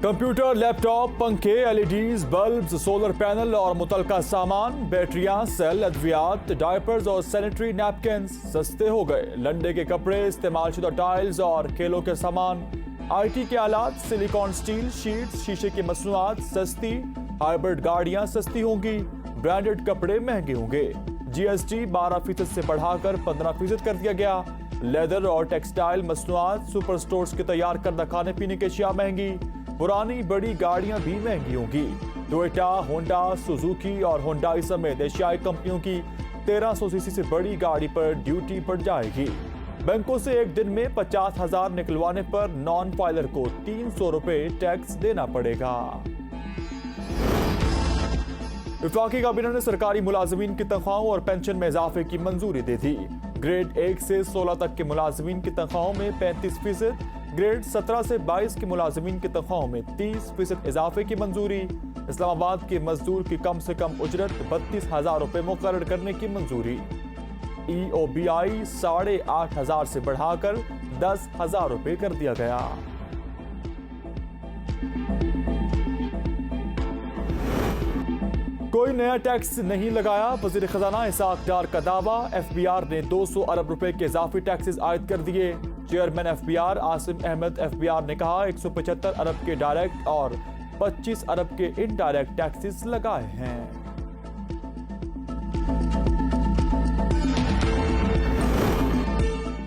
Computer, laptop, पंखे, LEDs, bulbs, solar panel और मुतलका सामान, बैटरियां, सेल, अद्वियात, डायपर्स और सैनिटरी नैपकिन सस्ते हो गए। लंडे के कपड़े, इस्तेमालशुदा टाइल्स और खेलों के सामान, आईटी के आलात, सिलिकॉन स्टील, शीट्स, शीशे की मसनूआत सस्ती, हाइब्रिड गाड़ियां सस्ती होंगी, ब्रांडेड कपड़े महंगे होंगे। जीएसटी 12% से बढ़ाकर 15% कर दिया गया। लेदर और टेक्सटाइल मसनूआत, सुपर स्टोर्स के तैयार करदा खाने पीने की अशिया महंगी। पुरानी बड़ी गाड़ियां भी महंगी होंगी। टोयोटा, होंडा, सुजुकी और होंडाई समेत एशियाई कंपनियों की 1300 सीसी से बड़ी गाड़ी पर ड्यूटी बढ़ जाएगी। बैंकों से एक दिन में 50,000 निकलवाने पर नॉन फाइलर को 300 रुपए टैक्स देना पड़ेगा। वफाकी काबीना ने सरकारी मुलाजमीन की तनख्वाहों और पेंशन में इजाफे की मंजूरी दे दी। ग्रेड 1 से 16 तक के मुलाजमीन की तनख्वाहों में 35%, ग्रेड 17 से 22 के मुलाजमीन की तनख्वाहों में 30% इजाफे की मंजूरी। इस्लामाबाद के मजदूर की कम से कम उजरत 32,000 रुपए मुकर्रर करने की मंजूरी। EOBI 8,500 से बढ़ाकर 10,000 रुपए कर दिया गया। कोई नया टैक्स नहीं लगाया, वज़ीर खजाना इसाक डार का दावा। FBR ने 200 अरब रुपए के इजाफी टैक्सेस आयद कर दिए। Chairman FBR Asim Ahmed FBR ने कहा 175 अरब के डायरेक्ट और 25 अरब के इनडायरेक्ट टैक्सेस लगाए हैं।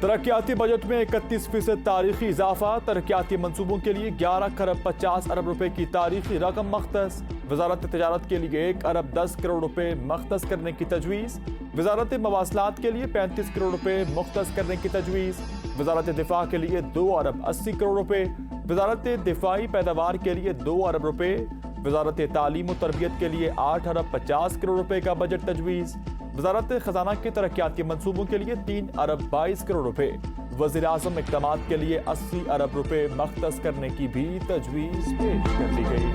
तरक्याती बजट में 31% तारीखी इजाफा। तरक्याती मंसूबों के लिए 11 खरब 50 अरब रुपए की तारीखी रकम मख्तस। वजारत तिजारत के लिए 1 अरब 10 करोड़ रुपए मख्तस करने की तजवीज़। वजारत मवासलात के लिए 35 करोड़ रुपए मुख्तस करने की तजवीज़। वजारत दिफा के लिए 2 अरब 80 करोड़ रुपए। वजारत दिफाई पैदावार के लिए 2 अरब रुपए। वजारत तालीम और तरबियत के लिए 8 अरब 50 करोड़ रुपए का बजट तजवीज़। वजारत खजाना के तरक्याती मंसूबों के लिए 3 अरब 22 करोड़ रुपए। वज़ीर आज़म इक़दामात के लिए 80 अरब रुपए मख्तस करने की भी तजवीज़ पेश कर दी गई।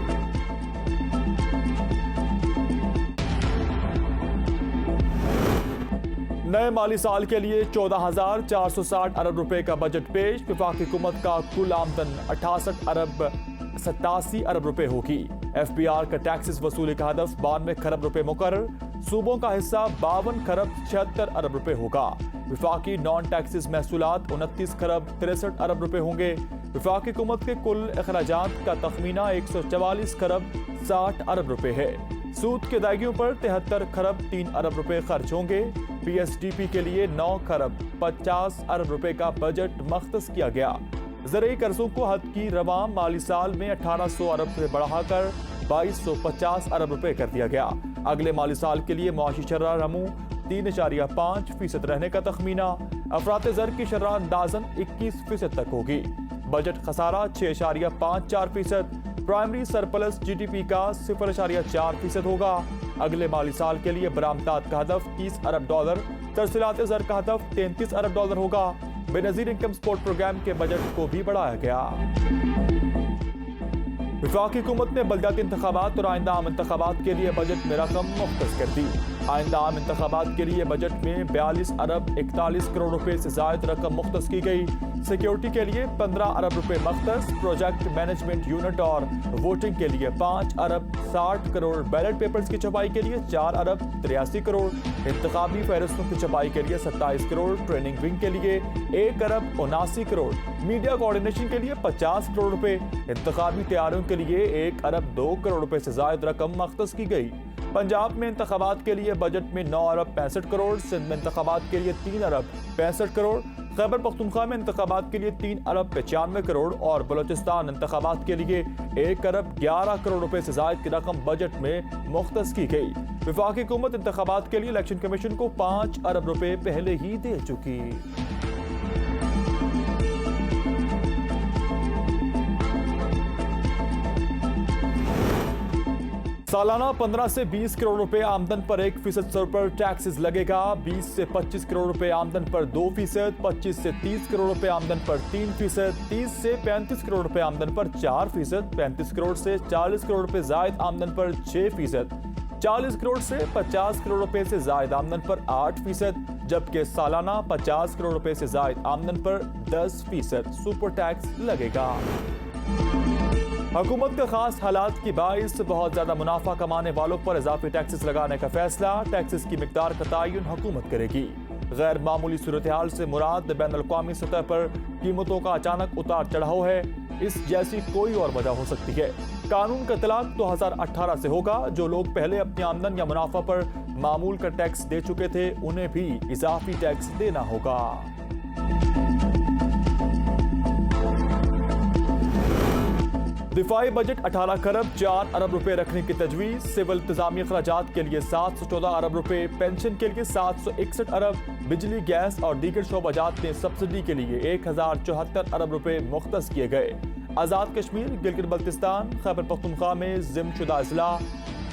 नए माली साल के लिए 14,460 अरब रुपए का बजट पेश। वफाकी हुकूमत का कुल आमदन 68 अरब 87 अरब रुपए होगी। FBR का टैक्सेस वसूली का हदफ 92 खरब रुपए मुकर्रर। सूबों का हिस्सा 52 खरब 76 अरब रुपए होगा। वफाकी नॉन टैक्सेस महसूलात 29 खरब 63 अरब रुपए होंगे। वफाकी हुकूमत के कुल अखराजात का तखमीना 144 खरब 60 अरब रुपए है। सूद की अदायगियों पर 73 खरब 3 अरब रुपए खर्च होंगे। PSDP के लिए 9 खरब 50 अरब रुपए का बजट मख्तस किया गया। ज़रूरी कर्जों को हद की रवां माली साल में 1800 अरब से बढ़ाकर 2250 अरब रुपए कर दिया गया। अगले माली साल के लिए मुआशी शर्रा नमू 3.5% रहने का तखमीना। अफरात ज़र की शर्रा अंदाज़न 21% तक होगी। बजट खसारा 6.54%। प्राइमरी सरप्लस GDP का 0.4% होगा। अगले माली साल के लिए बरामदात का हदफ 30 अरब डॉलर, तरसीलात ज़र का हदफ 33 अरब डॉलर होगा। बेनज़ीर इनकम सपोर्ट प्रोग्राम के बजट को भी बढ़ाया गया। वफाकी हुकूमत ने बल्दियाती इंतखाबात और आइंदा आम इंतखाबात के लिए बजट में रकम मुख्तस कर दी। आइंदा आम इंतखाबात के लिए बजट में 42 अरब 41 करोड़ रुपए से ज़ायद रकम मुख्तस की गई। सिक्योरिटी के लिए 15 अरब रुपए मख्तस। प्रोजेक्ट मैनेजमेंट यूनिट और वोटिंग के लिए 5 अरब 60 करोड़। बैलेट पेपर्स की छपाई के लिए 4 अरब 83 करोड़। इंतखाबी फहरिस्तों की छपाई के लिए 27 करोड़। ट्रेनिंग विंग के लिए 1 अरब 79 करोड़। मीडिया कोऑर्डिनेशन के लिए 50 करोड़ रुपए। इंतखाबी तैयारियों के लिए 1 अरब 2 करोड़ रुपए से ज़ायद रकम मख्तस की गई। पंजाब में इंतखाबात के लिए बजट में 9 अरब 65 करोड़। सिंध में इंतखाबात के लिए 3 अरब 65 करोड़। खैबर पख्तूनख्वा में इंतखाबात के लिए 3 अरब 95 करोड़ और बलोचिस्तान इंतखाबात के लिए 1 अरब 11 करोड़ रुपए से ज़ायद की रकम बजट में मुख्तस की गई। वफाकी हुकूमत इंतखाबात के लिए इलेक्शन कमीशन को 5 अरब रुपए पहले ही दे चुकी। सालाना 15 से 20 करोड़ रुपए आमदन पर 1% सर पर टैक्सेस लगेगा। 20 से 25 करोड़ रुपए आमदन पर 2%, 25 से 30 करोड़ रुपए आमदन पर 3%, 30 से 35 करोड़ रुपए आमदन पर 4%, 35 करोड़ से 40 करोड़ रुपए जायद आमदन पर 6%, 40 करोड़ से 50 करोड़ रुपए से जायद आमदन पर 8%, जबकि सालाना 50 करोड़ रुपए से जायद आमदन पर 10% सुपर टैक्स लगेगा। हुकूमत का खास हालात की बाइस बहुत ज्यादा मुनाफा कमाने वालों पर इजाफी टैक्सेस लगाने का फैसला। टैक्सेस की मिकदार का तयन हुकूमत करेगी। गैर मामूली सूरत हाल से मुराद बैन अल-अक़वामी सतह पर कीमतों का अचानक उतार चढ़ाव है। इस जैसी कोई और वजह हो सकती है। कानून का इतलाक 2018 से होगा। जो लोग पहले अपनी आमदन या मुनाफा पर मामूल का टैक्स दे चुके थे उन्हें भी इजाफी टैक्स देना होगा। दिफाई बजट 18 खरब 4 अरब रुपए रखने की तजवीज। सिविल इंतजामी अखराजात के लिए 714 अरब रुपए, पेंशन के लिए 761 अरब, बिजली गैस और दीगर शोबाजात में सब्सिडी के लिए 1074 अरब रुपए मुख्तस किए गए। आज़ाद कश्मीर, गिलगित बल्तिस्तान, खैबर पख्तूनख्वा में ज़िम्मेदार अजला,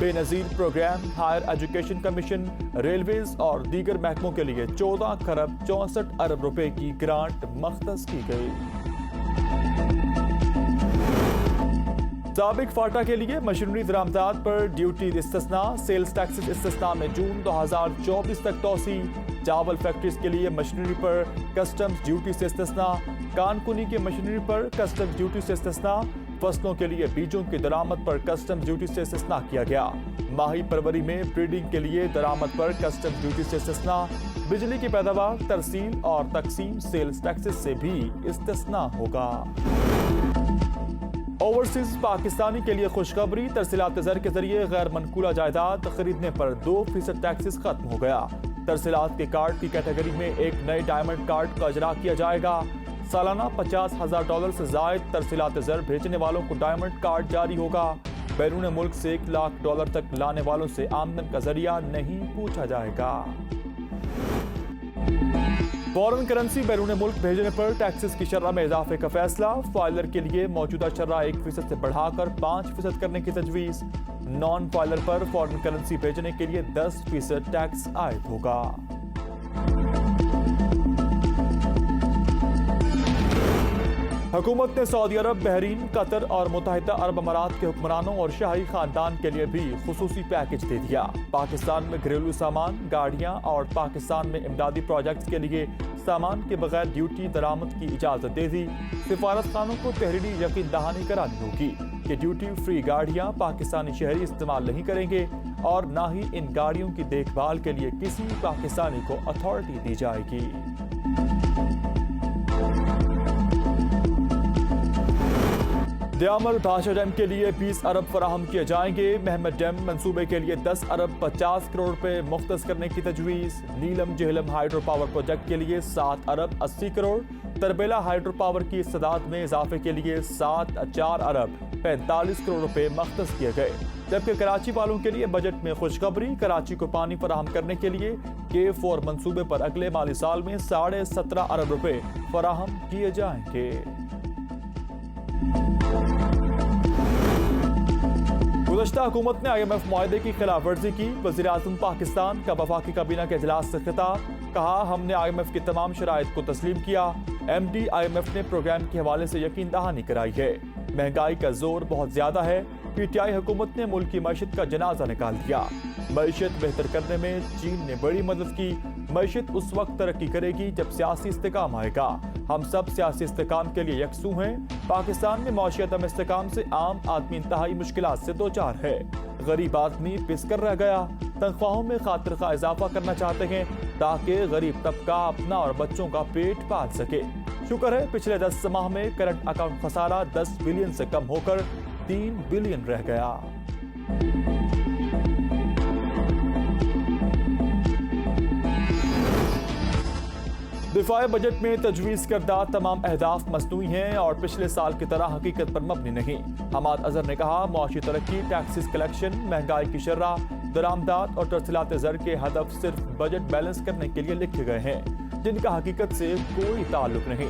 Benazir programme, higher education commission, railways और दीगर महकमों के लिए 14 खरब 64 अरब रुपए की ग्रांट मुख्तस की गई। साबिक फाटा के लिए मशीनरी दरामदात पर ड्यूटी इस्तिस्ना, सेल्स टैक्सेस इस्तिस्ना में जून 2024 तक तोसी। चावल फैक्ट्रीज के लिए मशीनरी पर कस्टम्स ड्यूटी से इस्तिस्ना, कानकुनी के मशीनरी पर कस्टम्स ड्यूटी से इस्तिस्ना, फसलों के लिए बीजों की दरामद पर कस्टम्स ड्यूटी से इस्तिस्ना किया गया। माही फरवरी में ब्रीडिंग के लिए दरामद पर कस्टम्स ड्यूटी से इस्तिस्ना, बिजली की पैदावार, तरसील और तकसीम सेल्स टैक्सेस से भी इस्तिस्ना होगा। ओवरसीज पाकिस्तानी के लिए खुशखबरी, तरसीलात ज़र के जरिए गैर मनकूला जायदाद खरीदने पर 2% टैक्सेस खत्म हो गया। तरसीलात के कार्ड की कैटेगरी में एक नए डायमंड कार्ड का इजरा किया जाएगा। सालाना $50,000 से जायद तरसीलात ज़र भेजने वालों को डायमंड कार्ड जारी होगा। बैरून मुल्क से $1 लाख तक लाने वालों से आमदन का जरिया नहीं पूछा जाएगा। फॉरेन करेंसी बैरून मुल्क भेजने पर टैक्सेस की शर्ह में इजाफे का फैसला। फाइलर के लिए मौजूदा शर्ह 1% से बढ़ाकर 5% करने की तजवीज। नॉन फाइलर पर फॉरेन करेंसी भेजने के लिए 10% टैक्स आयद होगा। हुकूमत ने सऊदी अरब, बहरीन, कतर और मुत्तहिदा अरब अमारात के हुक्मरानों और शाही खानदान के लिए भी खुसूसी पैकेज दे दिया। पाकिस्तान में घरेलू सामान, गाड़ियां और पाकिस्तान में इमदादी प्रोजेक्ट्स के लिए सामान के बगैर ड्यूटी दरामद की इजाजत दे दी। सिफारत खानों को तहरीरी यकीन दहानी करानी होगी कि ड्यूटी फ्री गाड़ियां पाकिस्तानी शहरी इस्तेमाल नहीं करेंगे और न ही इन गाड़ियों की देखभाल के लिए किसी पाकिस्तानी को अथॉरिटी दी जाएगी। दयामर भाषा डैम के लिए 20 अरब फराहम किए जाएंगे। महमद डैम मंसूबे के लिए 10 अरब 50 करोड़ रुपए मुख्तस करने की तजवीज। नीलम जेहलम हाइड्रो पावर प्रोजेक्ट के लिए 7 अरब 80 करोड़। तरबेला हाइड्रो पावर की इस्तेदाद में इजाफे के लिए 4 अरब 45 करोड़ रुपए मुख्तस किए गए। जबकि कराची वालों के लिए बजट में खुशखबरी, कराची को पानी फराहम करने के लिए K4 मंसूबे पर अगले माली साल में 17.5 अरब रुपए फराहम किए जाएंगे। गुज़श्ता हुकूमत ने IMF मुआहदे की खिलाफ वर्जी की। वज़ीर आज़म पाकिस्तान का वफाकी काबीना के इजलास से खिताब, कहा हमने IMF की तमाम शराइत को तस्लीम किया। MD IMF ने प्रोग्राम के हवाले से यकीन दहानी कराई है। महंगाई का जोर बहुत ज्यादा है। PTI हुकूमत ने मुल्क की मईशत का जनाजा निकाल दिया। मईशत बेहतर करने में चीन ने बड़ी मदद की। मईशत उस वक्त तरक्की करेगी जब सियासी इस्तेकाम आएगा। हम सब सियासी इस्तेकाम के लिए यकसू हैं। पाकिस्तान में मौशी अदम इस्तेकाम से आम आदमी इंतहाई मुश्किलात से दो चार है। गरीब आदमी पिस कर रह गया। तनख्वाहों में खातिर का इजाफा करना चाहते हैं ताकि गरीब तबका अपना और बच्चों का पेट पाल सके। शुक्र है पिछले 10 माह में करंट अकाउंट खसारा 10 बिलियन से कम होकर 3 बिलियन रह गया। दिफाई बजट में तजवीज़ करदा तमाम अहदाफ मसनूई हैं और पिछले साल की तरह हकीकत पर मबनी नहीं। हमाद अजहर ने कहा मौशी तरक्की, टैक्सेस कलेक्शन, महंगाई की शर्रा, दरामदात और तरसीलात ज़र के हदफ सिर्फ बजट बैलेंस करने के लिए लिखे गए हैं जिनका हकीकत से कोई ताल्लुक नहीं।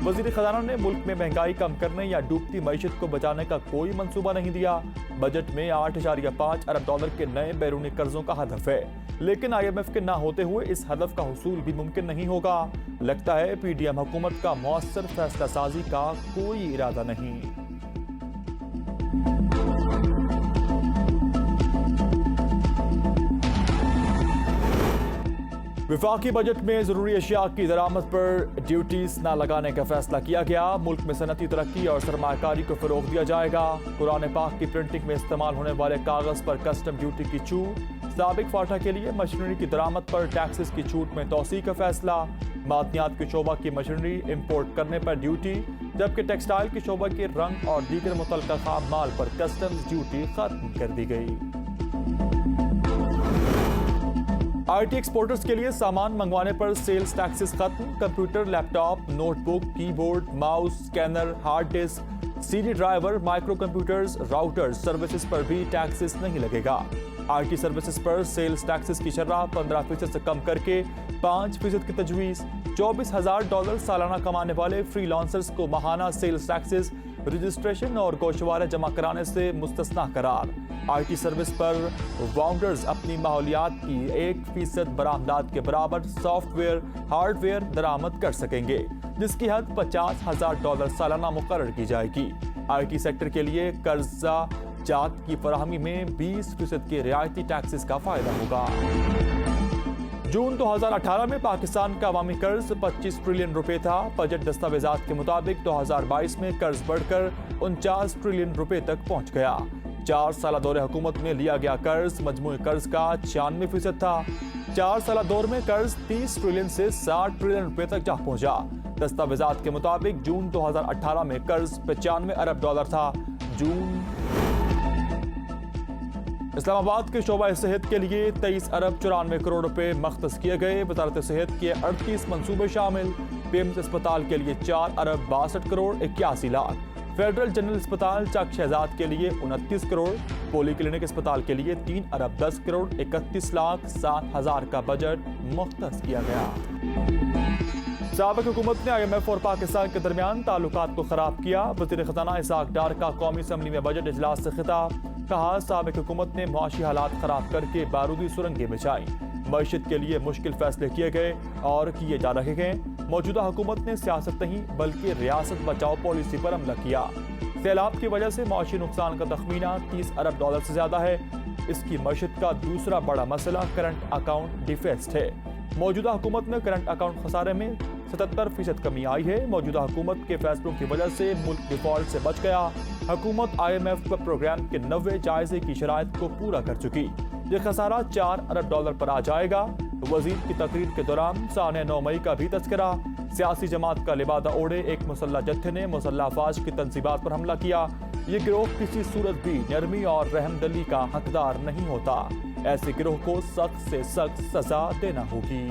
वज़ीर खजाना ने मुल्क में महंगाई कम करने या डूबती मईशत को बचाने का कोई मंसूबा नहीं दिया। बजट में 8.5 अरब डॉलर के नए बैरूनी कर्जों का हदफ है, लेकिन IMF के ना होते हुए इस हदफ का हुसूल भी मुमकिन नहीं होगा। लगता है PDM हुकूमत का मौसर फैसला साजी का कोई इरादा नहीं। वफाकी बजट में जरूरी अशिया की दरामद पर ड्यूटीज न लगाने का फैसला किया गया। मुल्क में सनती तरक्की और सरमाकारी को फरोग दिया जाएगा। कुरान पाक की प्रिंटिंग में इस्तेमाल होने वाले कागज पर कस्टम ड्यूटी की छूट। साबिक फाटा के लिए मशीनरी की दरामद पर टैक्सेस की छूट में तोसी का फैसला। मादनियात की शोबा की मशीनरी इंपोर्ट करने पर ड्यूटी, जबकि टेक्सटाइल की शोबा के रंग और दीगर मुतल्लका खाम माल पर कस्टम्स ड्यूटी खत्म कर दी गई। आईटी एक्सपोर्टर्स के लिए सामान मंगवाने पर सेल्स टैक्सेस खत्म। Computer, laptop, notebook, keyboard, mouse, scanner, hard disk, CD driver, micro computers, routers services पर भी टैक्सेस नहीं लगेगा। आईटी सर्विसेज पर सेल्स टैक्सेस की शरह 15% से कम करके 5% की तजवीज़। $24,000 सालाना कमाने वाले फ्रीलांसर्स को माहाना सेल्स टैक्सेस, रजिस्ट्रेशन और गोशवारे जमा कराने से मुस्तस्ना करार। आईटी सर्विस पर वाउंडर्स अपनी माहौलियात की 1% बरामदात के बराबर सॉफ्टवेयर, हार्डवेयर दरामद कर सकेंगे, जिसकी हद $50,000 सालाना मुकर्रर की जाएगी। आईटी सेक्टर के लिए कर्जा जात की फराहमी में 20% के रियायती टैक्सेस का फायदा होगा। जून 2018 में पाकिस्तान का अवामी कर्ज 25 ट्रिलियन रुपए था। बजट दस्तावेजात के मुताबिक 2022 में कर्ज बढ़कर 49 ट्रिलियन रुपए तक पहुंच गया। 4 साल दौरे हुकूमत में लिया गया कर्ज मजमूई कर्ज का 96% था। 4 साल दौर में कर्ज 30 ट्रिलियन से 60 ट्रिलियन रुपए तक जा पहुंचा। दस्तावेजात के मुताबिक जून 2018 में कर्ज $95 अरब था। इस्लामाबाद के शोबा सेहत के लिए 23 अरब 94 करोड़ रुपए मख्तस किए गए। वजारत सेहत के 38 मंसूबे शामिल। पेम्स अस्पताल के लिए 4 अरब 62 करोड़ 81 लाख। फेडरल जनरल अस्पताल चक शहजाद के लिए 29 करोड़। पोली क्लिनिक अस्पताल के लिए 3 अरब 10 करोड़ 31 लाख 7 हजार का बजट मुख्तस किया गया। साबिक हुकूमत ने IMF और पाकिस्तान के दरमियान ताल्लुकात को खराब किया। वज़ीर ख़ज़ाना इसाक डार का कौमी असम्बली में बजट इजलास से खिताब। कहा, साबिक हुकूमत ने मुआशी हालात खराब करके बारूदी सुरंगें बिछाई। मईशत के लिए मुश्किल फैसले किए गए और किए जा रहे हैं। मौजूदा हुकूमत ने सियासत नहीं बल्कि रियासत बचाओ पॉलिसी पर अमल किया। सैलाब की वजह से मुआशी नुकसान का तखमीना $30 अरब से ज्यादा है। इसकी मईशत का दूसरा बड़ा मसला करंट अकाउंट डिफेसिट है। मौजूदा हुकूमत में करंट अकाउंट खसारे में 77% कमी आई है। मौजूदा हुकूमत के फैसलों की वजह से मुल्क डिफॉल्ट से बच गया। हुकूमत IMF प्रोग्राम के 90 जायजे की शराइत को पूरा कर चुकी। ये खसारा $4 अरब पर आ जाएगा। वजीर की तकरीर के दौरान साने 9 मई का भी तस्करा। सियासी जमात का लिबादा ओढ़े एक मुसल्ला जत्थे ने मुसल्ला अफवाज की तंजीबात पर हमला किया। ये गिरोह किसी सूरत भी नरमी और रहमदिली का हकदार नहीं होता। ऐसे गिरोह को सख्त से सख्त सजा देना होगी।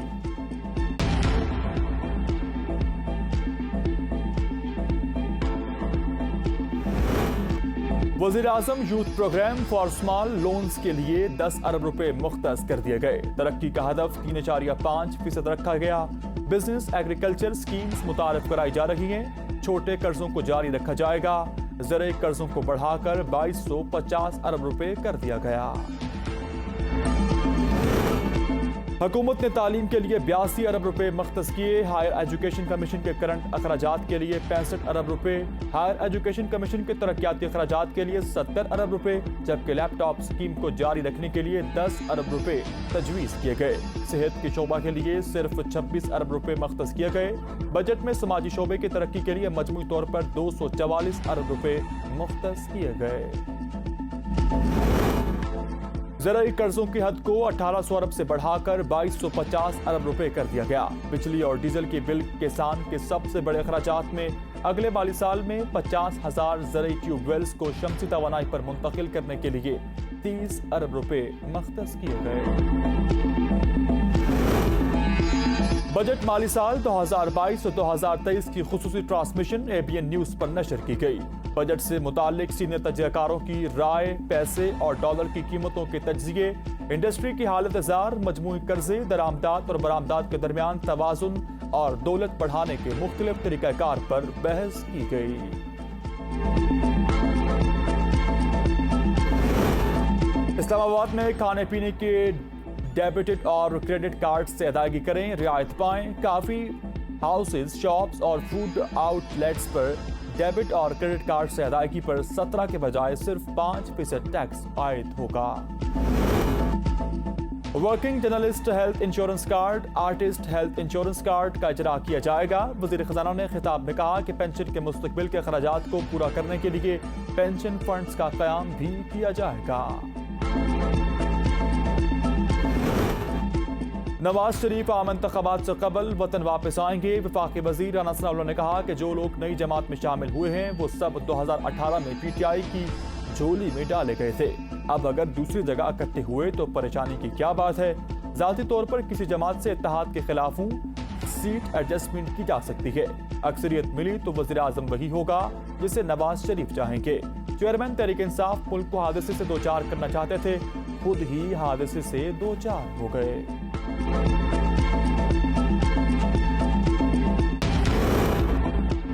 वज़ीर आज़म youth programme for small loans के लिए 10 अरब रुपए मुख्तस कर दिए गए। तरक्की का हदफ 3.5% रखा गया। बिजनेस एग्रीकल्चर स्कीम्स मुतारिफ कराई जा रही हैं। छोटे कर्जों को जारी रखा जाएगा। ज़राई कर्जों को बढ़ाकर 2250 अरब रुपए कर दिया गया। हुकूमत ने तालीम के लिए 82 अरब रुपए मख्तस किए। हायर एजुकेशन कमीशन के करंट अखराजात के लिए 65 अरब रुपए। हायर एजुकेशन कमीशन के तरक्याती अखराजात के लिए 70 अरब रुपए, जबकि लैपटॉप स्कीम को जारी रखने के लिए 10 अरब रुपए तजवीज़ किए गए। सेहत के शोबा के लिए सिर्फ 26 अरब रुपए मख्तस किए गए। बजट में समाजी शोबे की तरक्की के लिए मजमूई तौर पर 244 अरब रुपए मुख्तस किए गए। ज़राई कर्जों की हद को 1800 अरब से बढ़ाकर 2250 अरब रुपए कर दिया गया। बिजली और डीजल के बिल किसान के सबसे बड़े अखराजात में अगले माली साल में 50,000 ज़राई ट्यूबवेल्स को शमसी तवानाई पर मुंतकिल करने के लिए 30 अरब रुपए मख्तस किए गए। बजट माली साल 2022 और 2023 की खुसूसी ट्रांसमिशन ABN न्यूज पर नशर की गई। बजट से मुताल्लिक सीनियर तजज़ियाकारों की राय, पैसे और डॉलर की कीमतों के तज्ज़िये, इंडस्ट्री की हालत ज़ार, मजमूई कर्जे, दरामदात और बरामदात के दरमियान तवाज़ुन और दौलत बढ़ाने के मुख्तलिफ तरीक़ाकार पर बहस की गई। इस्लामाबाद में खाने पीने के डेबिट और क्रेडिट कार्ड से अदायगी करें, रियायत पाएं। काफ़ी हाउसेज, शॉप्स और फूड आउटलेट्स पर डेबिट और क्रेडिट कार्ड से अदायगी पर 17 के बजाय सिर्फ 5% टैक्स आयद होगा। Working journalist health insurance card, artist health insurance card کا اجرا کیا جائے گا۔ وزیر خزانہ نے خطاب میں کہا کہ پینشن کے مستقبل کے اخراجات کو پورا کرنے کے لیے پینشن فنڈز کا قیام بھی کیا جائے گا۔ نواز شریف عام انتخابات سے قبل وطن واپس آئیں گے۔ وفاقی وزیر رانا ثناء اللہ نے کہا کہ جو لوگ نئی جماعت میں شامل ہوئے ہیں وہ سب 2018 میں پی ٹی آئی کی جھولی میں ڈالے گئے تھے۔ اب اگر دوسری جگہ اکٹھے ہوئے تو پریشانی کی کیا بات ہے؟ ذاتی طور پر کسی جماعت سے اتحاد کے خلاف ہوں، سیٹ ایڈجسٹمنٹ کی جا سکتی ہے۔ اکثریت ملی تو وزیر اعظم وہی ہوگا جسے نواز شریف چاہیں گے۔ چیئرمین تحریک انصاف ملک کو حادثے سے دوچار کرنا چاہتے تھے، خود ہی حادثے سے دوچار ہو گئے۔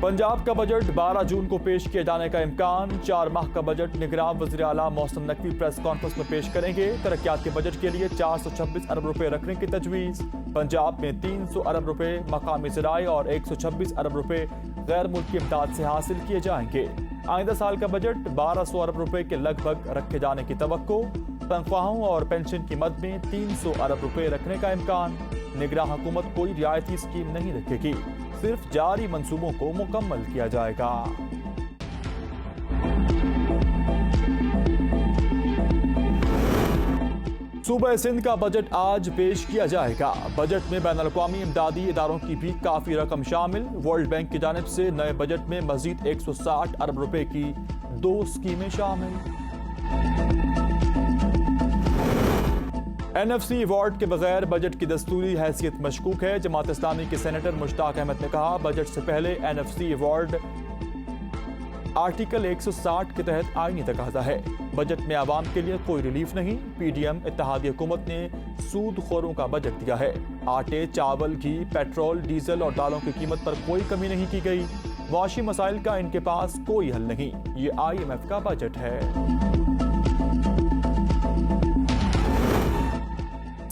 پنجاب کا بجٹ 12 جون کو پیش کیے جانے کا امکان۔ 4 ماہ کا بجٹ نگراں وزیر اعلیٰ محسن نقوی پریس کانفرنس میں پیش کریں گے۔ ترقیات کے بجٹ کے لیے 426 ارب روپے رکھنے کی تجویز۔ پنجاب میں 300 ارب روپے مقامی زراعی اور 126 ارب روپے غیر ملکی امداد سے حاصل کیے جائیں گے۔ آئندہ سال کا بجٹ 1200 ارب روپے کے لگ بھگ رکھے جانے کی توقع۔ تنخواہوں اور پینشن کی مد میں 300 ارب روپے رکھنے کا امکان۔ نگراں حکومت کوئی رعایتی اسکیم نہیں رکھے گی، صرف جاری منصوبوں کو مکمل کیا جائے گا۔ صوبہ سندھ کا بجٹ آج پیش کیا جائے گا۔ بجٹ میں بین الاقوامی امدادی اداروں کی بھی کافی رقم شامل۔ ورلڈ بینک کی جانب سے نئے بجٹ میں مزید 160 ارب روپے کی 2 اسکیمیں شامل۔ این ایف سی ایوارڈ کے بغیر بجٹ کی دستوری حیثیت مشکوک ہے۔ جماعت اسلامی کے سینیٹر مشتاق احمد نے کہا بجٹ سے پہلے N F C award article 160 کے تحت آئینی تقاضا ہے۔ بجٹ میں عوام کے لیے کوئی ریلیف نہیں۔ پی ڈی ایم اتحادی حکومت نے سود خوروں کا بجٹ دیا ہے۔ آٹے، چاول، گھی، پیٹرول، ڈیزل اور دالوں کی قیمت پر کوئی کمی نہیں کی گئی۔ معاشی مسائل کا ان کے پاس کوئی حل نہیں۔ یہ آئی ایم ایف کا بجٹ ہے۔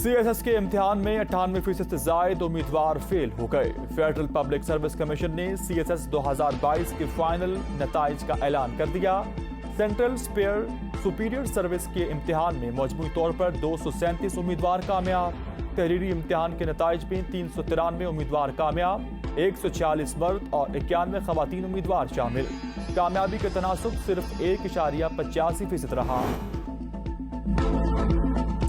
سی ایس ایس کے امتحان میں 98% سے زائد امیدوار فیل ہو گئے۔ فیڈرل پبلک سروس کمیشن نے سی ایس ایس 2022 کے فائنل نتائج کا اعلان کر دیا۔ سینٹرل سپیریئر سروس کے امتحان میں مجموعی طور پر 237 امیدوار کامیاب۔ تحریری امتحان کے نتائج میں 393 امیدوار کامیاب، 146 مرد اور 91 خواتین امیدوار شامل۔ کامیابی کا تناسب صرف 1.85% رہا۔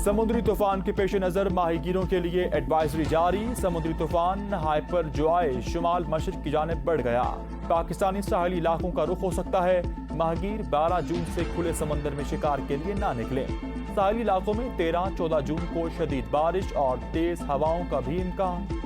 سمندری طوفان کے پیش نظر ماہی گیروں کے لیے ایڈوائزری جاری۔ سمندری طوفان ہائپر جوائے شمال مشرق کی جانب بڑھ گیا۔ پاکستانی ساحلی علاقوں کا رخ ہو سکتا ہے۔ ماہی گیر 12 جون سے کھلے سمندر میں شکار کے لیے نہ نکلیں۔ ساحلی علاقوں میں 13-14 جون کو شدید بارش اور تیز ہواؤں کا بھی امکان۔